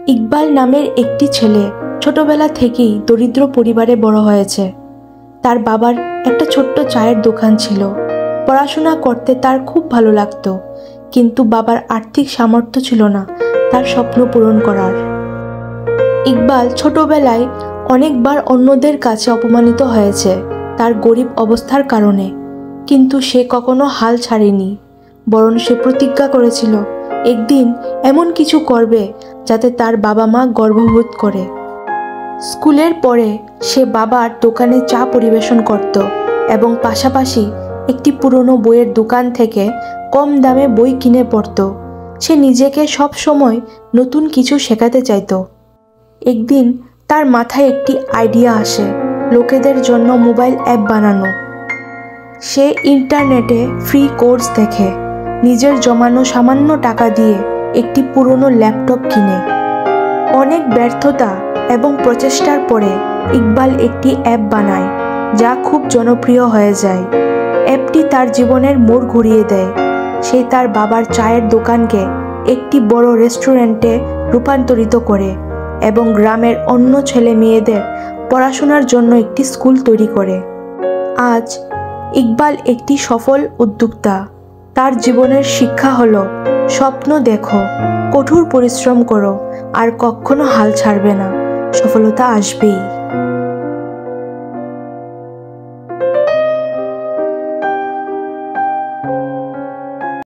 ইকবাল নামের একটি ছেলে ছোটবেলা থেকেই দরিদ্র পরিবারে বড় হয়েছে। তার বাবার একটা ছোট্ট চায়ের দোকান ছিল। পড়াশোনা করতে তার খুব ভালো লাগতো, কিন্তু বাবার আর্থিক সামর্থ্য ছিল না তার স্বপ্ন পূরণ করার। ইকবাল ছোটবেলায় অনেকবার অন্যদের কাছে অপমানিত হয়েছে তার গরিব অবস্থার কারণে, কিন্তু সে কখনো হাল ছাড়েনি। বরং সে প্রতিজ্ঞা করেছিল একদিন এমন কিছু করবে যাতে তার বাবা মা গর্ববোধ করে। স্কুলের পরে সে বাবার দোকানে চা পরিবেশন করত এবং পাশাপাশি একটি পুরনো বইয়ের দোকান থেকে কম দামে বই কিনে পড়ত। সে নিজেকে সব সময় নতুন কিছু শেখাতে চাইত। একদিন তার মাথায় একটি আইডিয়া আসে, লোকেদের জন্য মোবাইল অ্যাপ বানানো। সে ইন্টারনেটে ফ্রি কোর্স দেখে নিজের জমানো সামান্য টাকা দিয়ে একটি পুরনো ল্যাপটপ কিনে। অনেক ব্যর্থতা এবং প্রচেষ্টার পরে ইকবাল একটি অ্যাপ বানায় যা খুব জনপ্রিয় হয়ে যায়। অ্যাপটি তার জীবনের মোড় ঘুরিয়ে দেয়। সে তার বাবার চায়ের দোকানকে একটি বড় রেস্টুরেন্টে রূপান্তরিত করে এবং গ্রামের অন্য ছেলে মেয়েদের পড়াশোনার জন্য একটি স্কুল তৈরি করে। আজ ইকবাল একটি সফল উদ্যোক্তা। তার জীবনের শিক্ষা হলো স্বপ্ন দেখো, কঠোর পরিশ্রম করো আর কখনো হাল ছাড়বে না, সফলতা আসবেই।